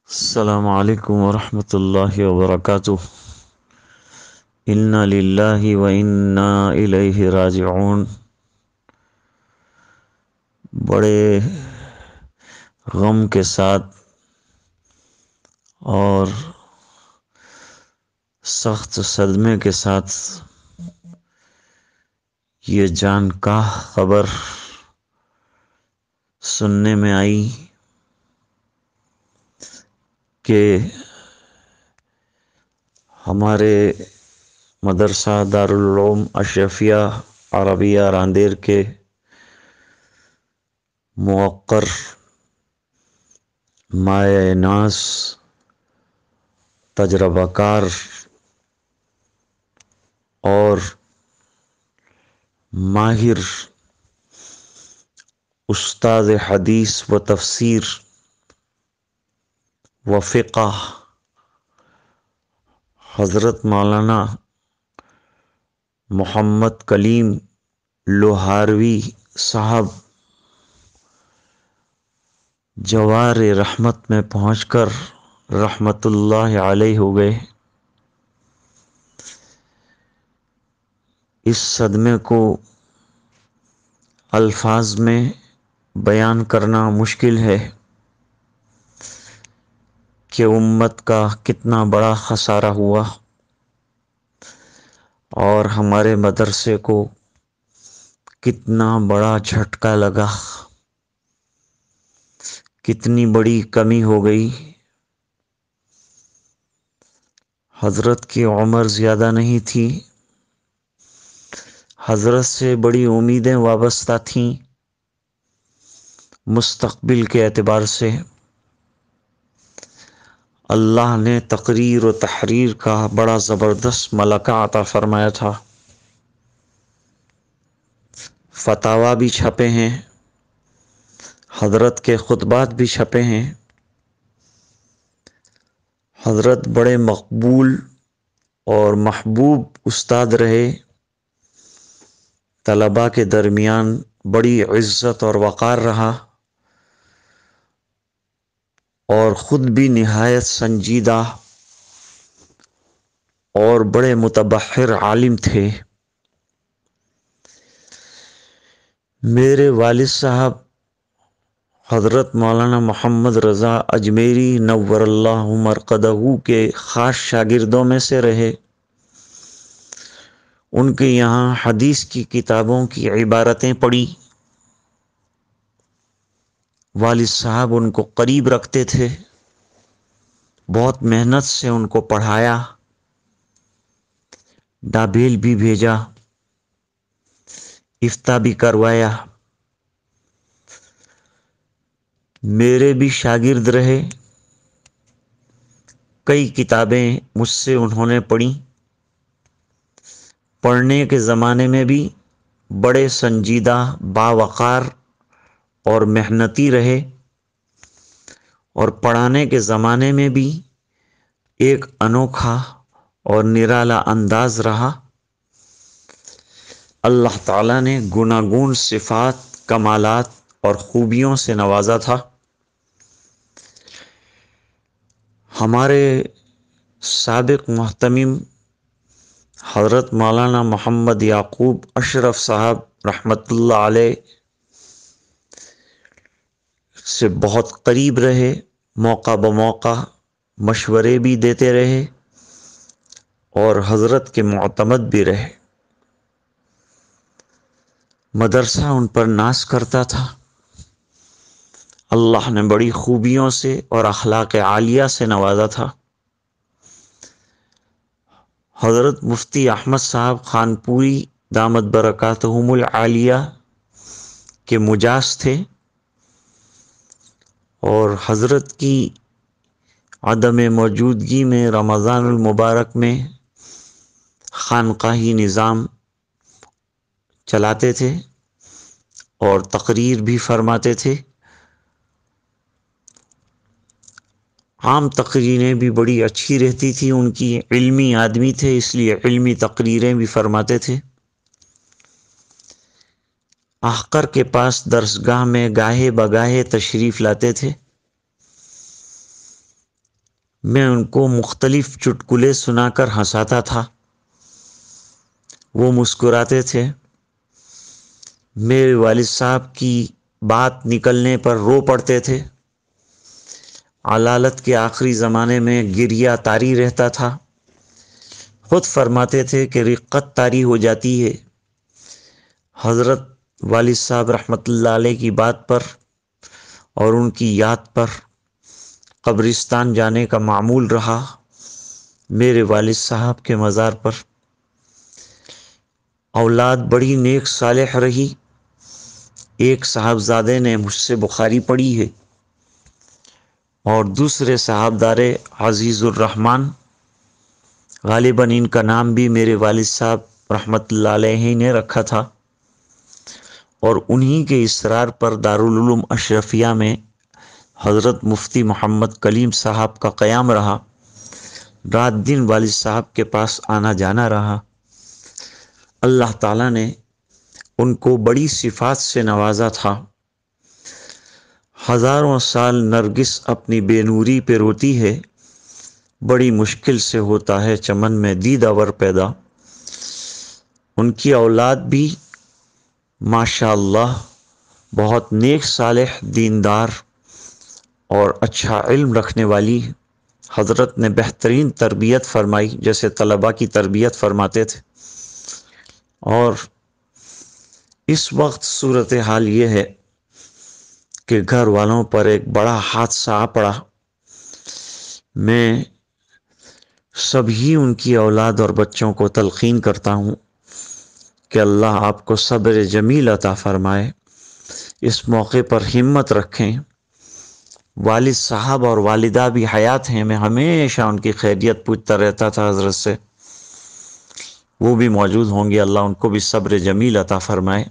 السلام علیکم ورحمۃ اللہ وبرکاتہ۔ انا للہ و انا الیہ راجعون۔ بڑے غم کے ساتھ اور سخت صدمے کے ساتھ یہ جان کا خبر سننے میں آئی کہ ہمارے مدرسہ دارالعلوم اشرفیہ عربیہ راندیر کے موقر مائع ناز تجربہ کار اور ماہر استاد حدیث و تفسیر و فقہ حضرت مولانا محمد کلیم لوہاروی صاحب جوار رحمت میں پہنچ کر رحمت اللہ علیہ ہو گئے۔ اس صدمے کو الفاظ میں بیان کرنا مشکل ہے کہ امت کا کتنا بڑا خسارہ ہوا اور ہمارے مدرسے کو کتنا بڑا جھٹکا لگا، کتنی بڑی کمی ہو گئی۔ حضرت کی عمر زیادہ نہیں تھی، حضرت سے بڑی امیدیں وابستہ تھیں مستقبل کے اعتبار سے۔ اللہ نے تقریر و تحریر کا بڑا زبردست ملکہ عطا فرمایا تھا۔ فتاوی بھی چھپے ہیں، حضرت کے خطبات بھی چھپے ہیں۔ حضرت بڑے مقبول اور محبوب استاد رہے، طلباء کے درمیان بڑی عزت اور وقار رہا، اور خود بھی نہایت سنجیدہ اور بڑے متبحر عالم تھے۔ میرے والد صاحب حضرت مولانا محمد رضا اجمیری نور اللہ مرقدہ کے خاص شاگردوں میں سے رہے۔ ان کے یہاں حدیث کی کتابوں کی عبارتیں پڑھی۔ والد صاحب ان کو قریب رکھتے تھے، بہت محنت سے ان کو پڑھایا، ڈابیل بھی بھیجا، افتاء بھی کروایا۔ میرے بھی شاگرد رہے، کئی کتابیں مجھ سے انہوں نے پڑھی۔ پڑھنے کے زمانے میں بھی بڑے سنجیدہ، باوقار اور محنتی رہے، اور پڑھانے کے زمانے میں بھی ایک انوکھا اور نرالا انداز رہا۔ اللہ تعالیٰ نے گوناگون صفات، کمالات اور خوبیوں سے نوازا تھا۔ ہمارے سابق محتمم حضرت مولانا محمد یعقوب اشرف صاحب رحمۃ اللہ علیہ سے بہت قریب رہے، موقع بموقع مشورے بھی دیتے رہے اور حضرت کے معتمد بھی رہے۔ مدرسہ ان پر ناز کرتا تھا۔ اللہ نے بڑی خوبیوں سے اور اخلاق عالیہ سے نوازا تھا۔ حضرت مفتی احمد صاحب خانپوری دامت برکاتہم العالیہ کے مجاز تھے، اور حضرت کی عدم موجودگی میں رمضان المبارک میں خانقاہی نظام چلاتے تھے اور تقریر بھی فرماتے تھے۔ عام تقریریں بھی بڑی اچھی رہتی تھی ان کی، علمی آدمی تھے اس لیے علمی تقریریں بھی فرماتے تھے۔ احقر کے پاس درسگاہ میں گاہے بگاہے تشریف لاتے تھے۔ میں ان کو مختلف چٹکلے سنا کر ہنساتا تھا، وہ مسکراتے تھے۔ میرے والد صاحب کی بات نکلنے پر رو پڑتے تھے۔ علالت کے آخری زمانے میں گریہ طاری رہتا تھا۔ خود فرماتے تھے کہ رقت طاری ہو جاتی ہے۔ حضرت والد صاحب رحمۃ اللہ علیہ کی بات پر اور ان کی یاد پر قبرستان جانے کا معمول رہا۔ میرے والد صاحب کے مزار پر اولاد بڑی نیک صالح رہی۔ ایک صاحبزادے نے مجھ سے بخاری پڑھی ہے اور دوسرے صاحبزادے عزیز الرحمن، غالباً ان کا نام بھی میرے والد صاحب رحمۃ اللہ علیہ نے رکھا تھا، اور انہی کے اصرار پر دارالعلوم اشرفیہ میں حضرت مفتی محمد کلیم صاحب کا قیام رہا۔ رات دن والد صاحب کے پاس آنا جانا رہا۔ اللہ تعالیٰ نے ان کو بڑی صفات سے نوازا تھا۔ ہزاروں سال نرگس اپنی بے نوری پہ روتی ہے، بڑی مشکل سے ہوتا ہے چمن میں دیدہ ور پیدا۔ ان کی اولاد بھی ماشاء اللہ بہت نیک صالح، دیندار اور اچھا علم رکھنے والی۔ حضرت نے بہترین تربیت فرمائی، جیسے طلباء کی تربیت فرماتے تھے۔ اور اس وقت صورتحال یہ ہے کہ گھر والوں پر ایک بڑا حادثہ آ پڑا۔ میں سبھی ان کی اولاد اور بچوں کو تلقین کرتا ہوں کہ اللہ آپ کو صبر جمیل عطا فرمائے، اس موقع پر ہمت رکھیں۔ والد صاحب اور والدہ بھی حیات ہیں، میں ہمیشہ ان کی خیریت پوچھتا رہتا تھا حضرت سے، وہ بھی موجود ہوں گے، اللہ ان کو بھی صبر جمیل عطا فرمائے۔